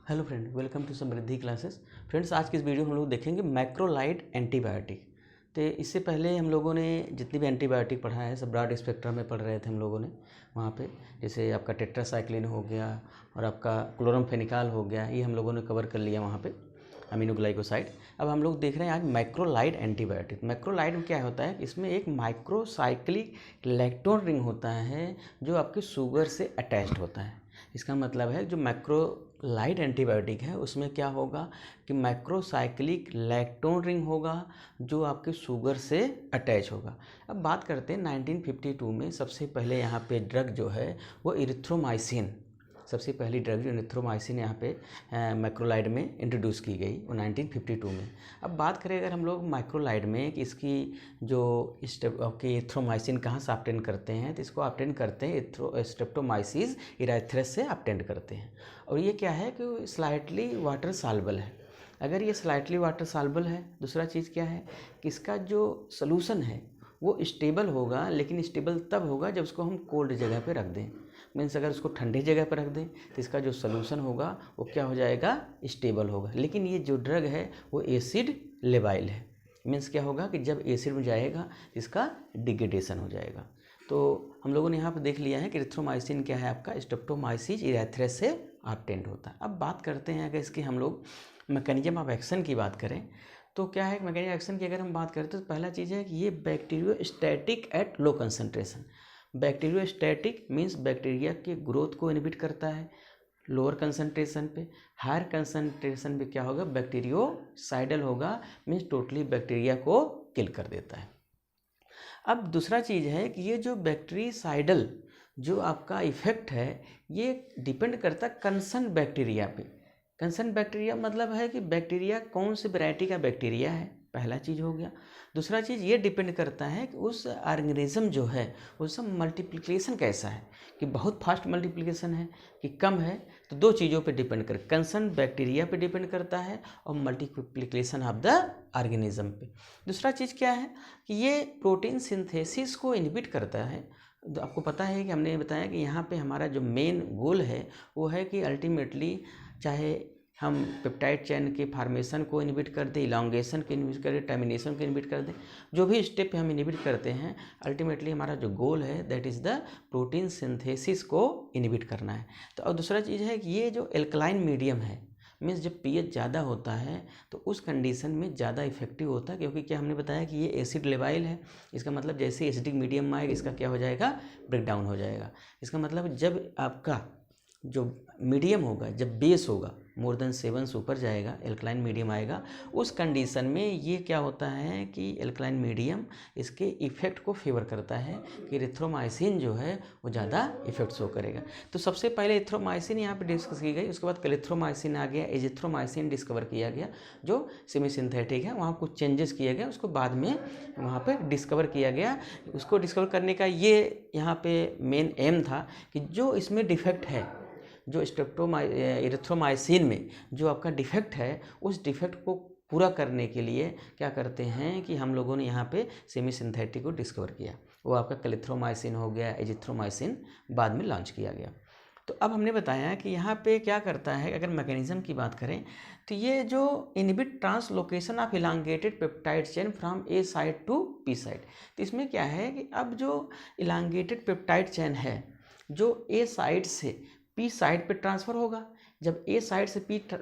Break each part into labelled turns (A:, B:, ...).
A: Hello friend, welcome to Samriddhi classes. Friends, आज की इस वीडियो में हम लोग देखेंगे मैक्रोलाइड एंटीबायोटिक। तो इससे पहले हम लोगों ने जितनी भी एंटीबायोटिक पढ़ा है सब ब्रॉड स्पेक्ट्रम में पढ़ रहे थे हम लोगों ने वहाँ पे। जैसे आपका टेट्रासाइक्लिन हो गया और आपका क्लोरमफेनिकाल हो गया, ये हम लोगों ने कवर कर लिया वहाँ पे, अमीनोग्लाइकोसाइड। अब हम लोग देख रहे हैं आज मैक्रोलाइड एंटीबायोटिक। मैक्रोलाइड में क्या होता है, इसमें एक माइक्रोसाइक्लिक लैक्टोन रिंग होता है जो आपके शुगर से अटैच्ड होता है। इसका मतलब है जो मैक्रोलाइड एंटीबायोटिक है उसमें क्या होगा कि मैक्रोसाइक्लिक लैक्टोन रिंग होगा जो आपके शुगर से अटैच होगा। अब बात करते हैं 1952 में सबसे पहले यहाँ पे ड्रग जो है वो इरिथ्रोमाइसिन, सबसे पहली ड्रग जो इरिथ्रोमाइसिन यहाँ पे मैक्रोलाइड में इंट्रोड्यूस की गई वो 1952 में। अब बात करें अगर हम लोग मैक्रोलाइड में कि इसकी जो इरिथ्रोमाइसिन कहाँ से ऑब्टेन करते हैं, तो इसको ऑब्टेन करते हैं स्ट्रेप्टोमाइसिस इराइथ्रस से ऑब्टेन करते हैं। और ये क्या है कि स्लाइटली वाटर सॉल्युबल है। अगर ये स्लाइटली वाटर सॉल्युबल है, दूसरा चीज़ क्या है कि इसका जो सोल्यूशन है वो स्टेबल होगा, लेकिन स्टेबल तब होगा जब उसको हम कोल्ड जगह पे रख दें। मीन्स अगर उसको ठंडे जगह पर रख दें तो इसका जो सोल्यूशन होगा वो क्या हो जाएगा, स्टेबल होगा। लेकिन ये जो ड्रग है वो एसिड लेबाइल है। मीन्स क्या होगा कि जब एसिड में जाएगा तो इसका डिग्रेडेशन हो जाएगा। तो हम लोगों ने यहाँ पर देख लिया है कि इरिथ्रोमाइसिन क्या है, आपका स्ट्रेप्टोमाइसिस इराइथ्रस से ऑब्टेन्ड होता है। अब बात करते हैं अगर इसकी हम लोग मैकेनिज्म ऑफ एक्शन की बात करें तो क्या है, मैकेनिज्म एक्शन की अगर हम बात करते हैं तो पहला चीज़ है कि ये bacteriostatic at low concentration. Bacteriostatic means bacteria के ग्रोथ को इनहिबिट करता है लोअर कंसंट्रेशन पे। हायर कंसंट्रेशन पे क्या होगा, बैक्टीरियोसाइडल होगा, मीन्स टोटली बैक्टीरिया को किल कर देता है। अब दूसरा चीज़ है कि ये जो बैक्टीरिसाइडल जो आपका इफेक्ट है ये डिपेंड करता है कंसर्न बैक्टीरिया पे। कंसर्न बैक्टीरिया मतलब है कि बैक्टीरिया कौन सी वैरायटी का बैक्टीरिया है, पहला चीज़ हो गया। दूसरा चीज़ ये डिपेंड करता है कि उस ऑर्गेनिज्म जो है उसका मल्टीप्लिकेशन कैसा है, कि बहुत फास्ट मल्टीप्लिकेशन है कि कम है। तो दो चीज़ों पे डिपेंड कर, कंसर्न बैक्टीरिया पे डिपेंड करता है और मल्टीप्लिकेशन ऑफ द ऑर्गेनिज्म पे। दूसरा चीज़ क्या है कि ये प्रोटीन सिंथेसिस को इनहिबिट करता है। तो आपको पता है कि हमने बताया कि यहाँ पे हमारा जो मेन गोल है वो है कि अल्टीमेटली चाहे हम पेप्टाइड चेन के फार्मेशन को इनहिबिट कर दें, इलांगेशन को इनहिबिट कर दें, टर्मिनेशन को इनहिबिट कर दें, जो भी स्टेप हम इनहिबिट करते हैं अल्टीमेटली हमारा जो गोल है that is the protein synthesis को इनहिबिट करना है। तो और दूसरा चीज़ है कि ये जो एल्कलाइन मीडियम है, मीन्स जब पीएच ज़्यादा होता है तो उस कंडीशन में ज़्यादा इफेक्टिव होता है, क्योंकि क्या हमने बताया कि ये एसिड लेवाइल है। इसका मतलब जैसे एसिडिक मीडियम में आएगा इसका क्या हो जाएगा, ब्रेक डाउन हो जाएगा। इसका मतलब जब आपका जो मीडियम होगा, जब बेस होगा मोर देन 7 से ऊपर जाएगा, एल्कलाइन मीडियम आएगा, उस कंडीशन में ये क्या होता है कि एल्कलाइन मीडियम इसके इफेक्ट को फेवर करता है कि इरिथ्रोमाइसिन जो है वो ज़्यादा इफेक्ट शो करेगा। तो सबसे पहले इरिथ्रोमाइसिन यहाँ पे डिस्कस की गई, उसके बाद क्लेथ्रोमाइसिन आ गया, एजिथ्रोमाइसिन डिस्कवर किया गया जो सेमी सिंथेटिक है, वहाँ कुछ चेंजेस किया गया, उसको बाद में वहाँ पर डिस्कवर किया गया। उसको डिस्कवर करने का ये यहाँ पे मेन एम था कि जो इसमें डिफेक्ट है, जो इरिथ्रोमाइसिन में जो आपका डिफेक्ट है उस डिफेक्ट को पूरा करने के लिए क्या करते हैं कि हम लोगों ने यहाँ पे सेमी सिंथेटिक को डिस्कवर किया। वो आपका क्लेथ्रोमाइसिन हो गया, एजिथ्रोमाइसिन बाद में लॉन्च किया गया। तो अब हमने बताया कि यहाँ पे क्या करता है, अगर मैकेनिज्म की बात करें तो ये जो inhibit translocation of elongated peptide chain from A side to P side. तो इसमें क्या है कि अब जो इलांगेटेड पेप्टाइड चेन है जो ए साइड से पी साइड पे ट्रांसफ़र होगा, जब ए साइड से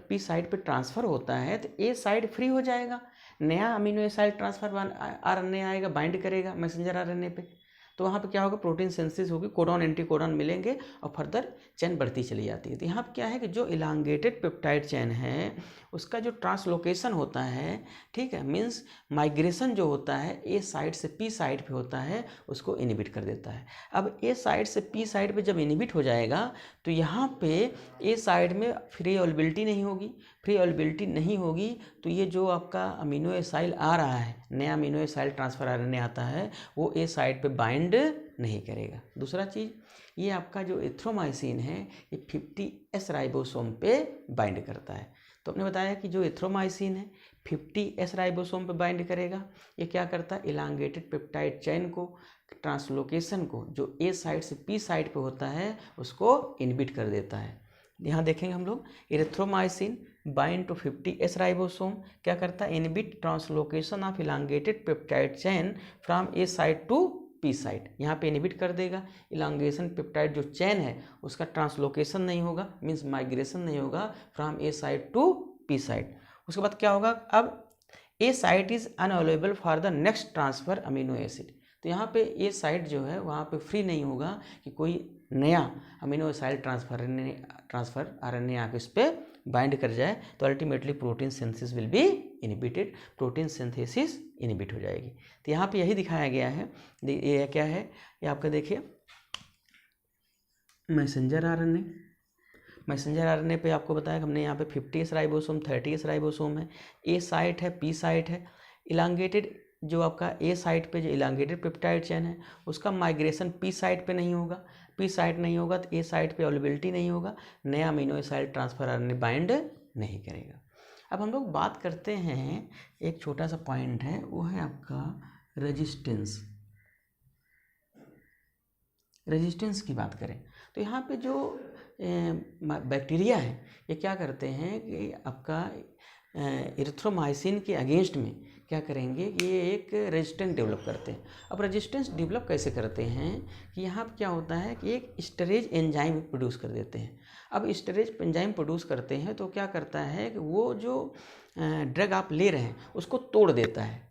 A: पी साइड पे ट्रांसफ़र होता है तो ए साइड फ्री हो जाएगा, नया अमीनो एसिड ट्रांसफर आरएनए आएगा, बाइंड करेगा मैसेंजर आरएनए पे। तो वहाँ पे क्या होगा, प्रोटीन सिंथेसिस होगी, कोडॉन एंटी कोडॉन मिलेंगे और फर्दर चेन बढ़ती चली जाती है। तो यहाँ पे क्या है कि जो इलांगेटेड पेप्टाइड चेन है उसका जो ट्रांसलोकेशन होता है, ठीक है, मीन्स माइग्रेशन जो होता है ए साइड से पी साइड पे होता है, उसको इनहिबिट कर देता है। अब ए साइड से पी साइड पे जब इनहिबिट हो जाएगा तो यहाँ पे ए साइड में फ्री अवेलेबिलिटी नहीं होगी। फ्री अवेलेबिलिटी नहीं होगी तो ये जो आपका अमीनो एसिड आ रहा है, नया अमीनो एसिड ट्रांसफर आरएनए आता है, वो ए साइड पे बाइंड नहीं करेगा। दूसरा चीज़, ये आपका जो इरिथ्रोमाइसिन है ये 50S राइबोसोम पे बाइंड करता है। तो आपने बताया कि जो इरिथ्रोमाइसिन है 50S राइबोसोम पे बाइंड करेगा। ये क्या करता है, इलांगेटेड पेप्टाइड चेन को, ट्रांसलोकेशन को जो ए साइड से पी साइड पे होता है उसको इनहिबिट कर देता है। यहाँ देखेंगे हम लोग erythromycin bind to 50S ribosome क्या करता है, inhibit translocation of elongated peptide chain from A site to P site. यहाँ पे इनहिबिट कर देगा, इलांगेशन पेप्टाइड जो चेन है उसका ट्रांसलोकेशन नहीं होगा, मीन्स माइग्रेशन नहीं होगा from A site to P site. उसके बाद क्या होगा, अब A site is unavailable for the next transfer amino acid. तो यहाँ पे ए साइट जो है वहाँ पे फ्री नहीं होगा कि कोई नया अमीनो एसिड ट्रांसफर आरएनए आके उस पर बाइंड कर जाए, तो ultimately protein synthesis will be inhibited, protein synthesis inhibit हो जाएगी। तो यहाँ पे यही दिखाया गया है। ये क्या है, ये आपका देखिए मैसेंजर आरएनए। मैसेंजर आरएनए पे आपको बताया कि हमने यहाँ पे 50S राइबोसोम 30S राइबोसोम है, ए साइट है, पी साइट है। इलांगेटेड जो आपका ए साइट पे जो इलांगेटेड पेप्टाइड चेन है उसका माइग्रेशन पी साइट पे नहीं होगा, पी साइट नहीं होगा तो ए साइट पे अवेलेबिलिटी नहीं होगा, नया amino acid transfer RNA bind नहीं करेगा। अब हम लोग बात करते हैं, एक छोटा सा पॉइंट है वो है आपका रेजिस्टेंस। रेजिस्टेंस की बात करें तो यहाँ पे जो बैक्टीरिया है ये क्या करते हैं कि आपका इरिथ्रोमाइसिन के अगेंस्ट में क्या करेंगे, ये एक रेजिस्टेंस डेवलप करते हैं। अब रेजिस्टेंस डेवलप कैसे करते हैं कि यहाँ पर क्या होता है कि एक स्टेरेज एंजाइम प्रोड्यूस कर देते हैं। अब स्टेरेज एंजाइम प्रोड्यूस करते हैं तो क्या करता है कि वो जो ड्रग आप ले रहे हैं उसको तोड़ देता है।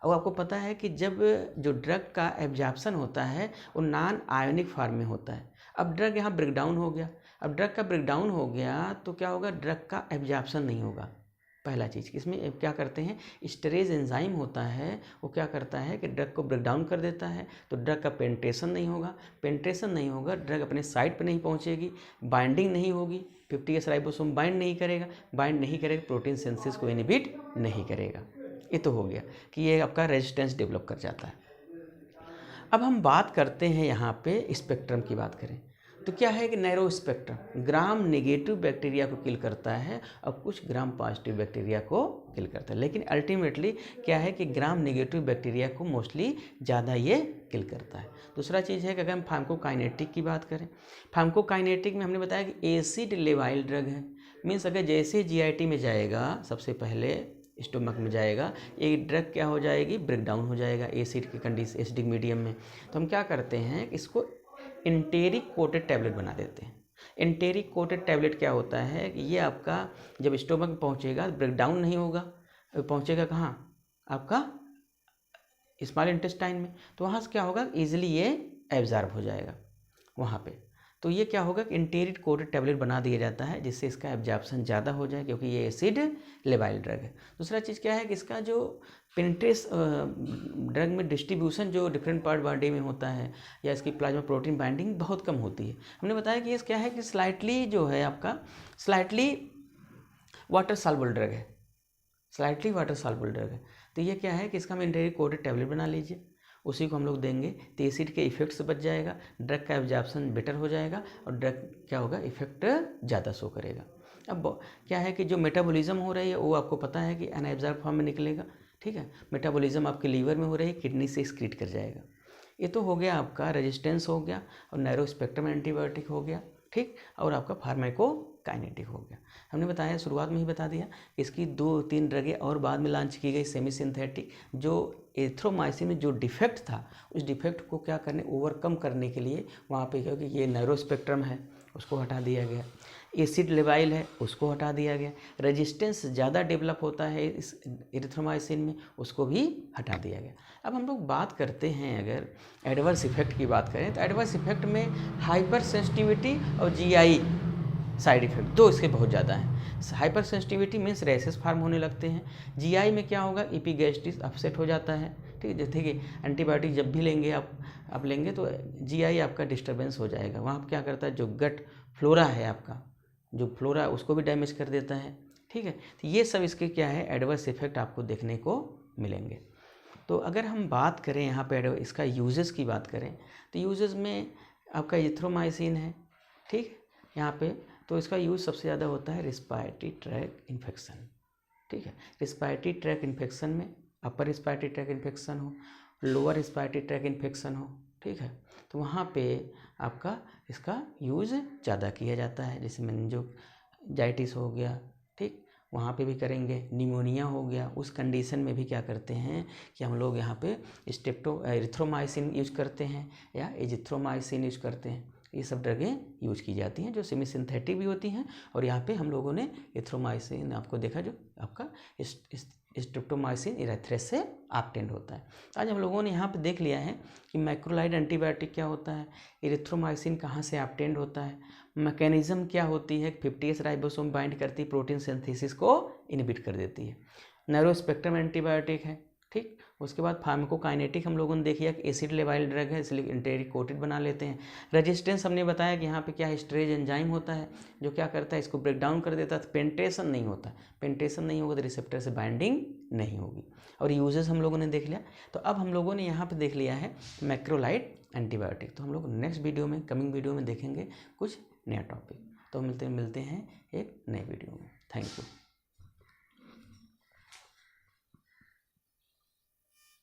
A: अब आपको पता है कि जब जो ड्रग का एब्जॉर्प्शन होता है वो नॉन आयोनिक फॉर्म में होता है। अब ड्रग यहाँ ब्रेकडाउन हो गया, अब ड्रग का ब्रेकडाउन हो गया तो क्या होगा, ड्रग का एब्जॉर्प्शन नहीं होगा। पहला चीज़ इसमें क्या करते हैं, स्टेरेज एंजाइम होता है वो क्या करता है कि ड्रग को ब्रेकडाउन कर देता है, तो ड्रग का पेनिट्रेशन नहीं होगा, पेनिट्रेशन नहीं होगा, ड्रग अपने साइट पे नहीं पहुंचेगी, बाइंडिंग नहीं होगी, 50S राइबोसोम बाइंड नहीं करेगा, बाइंड नहीं करेगा प्रोटीन सिंथेसिस को इनहिबिट नहीं करेगा। ये तो हो गया कि ये आपका रेजिस्टेंस डेवलप कर जाता है। अब हम बात करते हैं यहाँ पे स्पेक्ट्रम की बात करें तो क्या है कि narrow spectrum gram negative bacteria को किल करता है और कुछ ग्राम पॉजिटिव बैक्टीरिया को किल करता है, लेकिन अल्टीमेटली क्या है कि ग्राम नेगेटिव बैक्टीरिया को मोस्टली ज़्यादा ये किल करता है। दूसरा चीज़ है कि अगर हम फार्माकोकाइनेटिक की बात करें, फार्माकोकाइनेटिक में हमने बताया कि एसिड लेवाइल ड्रग है, मीन्स अगर जैसे जीआईटी में जाएगा सबसे पहले स्टोमक में जाएगा, ये ड्रग क्या हो जाएगी, ब्रेकडाउन हो जाएगा एसिड के कंडीशन एसिडिक मीडियम में। तो हम क्या करते हैं, इसको एंटेरिक कोटेड टैबलेट बना देते हैं। एंटेरिक कोटेड टैबलेट क्या होता है कि ये आपका जब स्टोमक में पहुँचेगा ब्रेकडाउन नहीं होगा, पहुँचेगा कहाँ, आपका स्मॉल इंटेस्टाइन में, तो वहाँ से क्या होगा, ईजिली ये एब्जॉर्ब हो जाएगा वहाँ पे। तो ये क्या होगा कि एंटेरिक कोटेड टैबलेट बना दिया जाता है जिससे इसका एब्जॉर्प्शन ज़्यादा हो जाए, क्योंकि ये एसिड लेवाइल ड्रग है। दूसरा चीज़ क्या है कि इसका जो पेनिट्रेस ड्रग में डिस्ट्रीब्यूशन जो डिफरेंट पार्ट बॉडी में होता है या इसकी प्लाज्मा प्रोटीन बाइंडिंग बहुत कम होती है। हमने बताया कि ये क्या है कि स्लाइटली जो है आपका स्लाइटली वाटर सॉल्युबल ड्रग है, स्लाइटली वाटर सॉल्युबल ड्रग है। तो ये क्या है कि इसका हम एंटेरिक कोटेड टैबलेट बना लीजिए, उसी को हम लोग देंगे तो एसिड के इफेक्ट से बच जाएगा, ड्रग का एब्जॉर्प्शन बेटर हो जाएगा और ड्रग क्या होगा, इफेक्ट ज़्यादा शो करेगा। अब क्या है कि जो मेटाबॉलिज्म हो रही है वो आपको पता है कि अनएब्जॉर्ब फॉर्म में निकलेगा, ठीक है। मेटाबॉलिज्म आपके लीवर में हो रही है, किडनी से एक्सक्रीट कर जाएगा। ये तो हो गया आपका रेजिस्टेंस हो गया और नैरो स्पेक्ट्रम एंटीबायोटिक हो गया, ठीक, और आपका फार्माकोकाइनेटिक हो गया। हमने बताया शुरुआत में ही बता दिया कि इसकी 2-3 ड्रगें और बाद में लॉन्च की गई सेमी सिंथेटिक। जो एरिथ्रोमाइसिन में जो डिफेक्ट था उस डिफेक्ट को क्या करने, ओवरकम करने के लिए वहाँ पे क्योंकि ये नैरो स्पेक्ट्रम है उसको हटा दिया गया, एसिड लेवाइल है उसको हटा दिया गया, रेजिस्टेंस ज़्यादा डेवलप होता है इस एरिथ्रोमाइसिन में उसको भी हटा दिया गया। अब हम लोग बात करते हैं अगर एडवर्स इफेक्ट की बात करें तो एडवर्स इफेक्ट में हाइपर सेंसिटिविटी और जीआई साइड इफेक्ट दो इसके बहुत ज़्यादा हैं। Hypersensitivity means rashes form होने लगते हैं, जीआई में क्या होगा, इपिगैस्ट्रिस अपसेट हो जाता है, ठीक है। जैसे कि एंटीबायोटिक जब भी लेंगे आप लेंगे तो जीआई आपका डिस्टर्बेंस हो जाएगा, वहाँ क्या करता है जो गट फ्लोरा है आपका, जो फ्लोरा उसको भी डैमेज कर देता है, ठीक है। तो ये सब इसके क्या है एडवर्स इफेक्ट आपको देखने को मिलेंगे। तो अगर हम बात करें यहाँ पे इसका यूजेस की बात करें तो यूजेस में आपका एरिथ्रोमाइसिन है, ठीक, यहाँ पे तो इसका यूज़ सबसे ज़्यादा होता है रिस्पायरेटरी ट्रैक इन्फेक्शन, ठीक है। रिस्पायरेटरी ट्रैक इन्फेक्शन में अपर रिस्पायरेटरी ट्रैक इन्फेक्शन हो, लोअर रिस्पायरेटरी ट्रैक इन्फेक्शन हो, ठीक है। तो वहाँ पे आपका इसका यूज़ ज़्यादा किया जाता है, जैसे मेनिंजाइटिस हो गया, ठीक, वहाँ पे भी करेंगे। निमोनिया हो गया, उस कंडीशन में भी क्या करते हैं कि हम लोग यहाँ पे एरिथ्रोमाइसिन यूज करते हैं या एजिथ्रोमाइसिन यूज करते हैं। ये सब ड्रगें यूज की जाती हैं जो सेमी सिंथेटिक भी होती हैं, और यहाँ पे हम लोगों ने एरिथ्रोमाइसिन आपको देखा जो आपका स्ट्रेप्टोमाइसिन इरेथ्रेस से ऑब्टेन्ड होता है। आज हम लोगों ने यहाँ पे देख लिया है कि मैक्रोलाइड एंटीबायोटिक क्या होता है, एरिथ्रोमाइसिन कहाँ से ऑब्टेन्ड होता है, मैकेनिज्म क्या होती है, 50S राइबोसोम बाइंड करती प्रोटीन सिंथेसिस को इनहिबिट कर देती है, नैरो स्पेक्ट्रम एंटीबायोटिक है, ठीक। उसके बाद फार्माकोकाइनेटिक हम लोगों ने देखिए कि एसिड लेवाइल ड्रग है, इसलिए एंटेरिक कोटेड बना लेते हैं। रेजिस्टेंस हमने बताया कि यहाँ पे क्या हिस्टेरेज एंजाइम होता है जो क्या करता है, इसको ब्रेक डाउन कर देता है, तो पेंटेशन नहीं होता, पेंटेशन नहीं होगा तो रिसेप्टर से बाइंडिंग नहीं होगी। और यूजेस हम लोगों ने देख लिया। तो अब हम लोगों ने यहाँ पे देख लिया है मैक्रोलाइड एंटीबायोटिक। तो हम लोग नेक्स्ट वीडियो में, कमिंग वीडियो में देखेंगे कुछ नया टॉपिक। तो मिलते हैं एक नए वीडियो में। Thank you.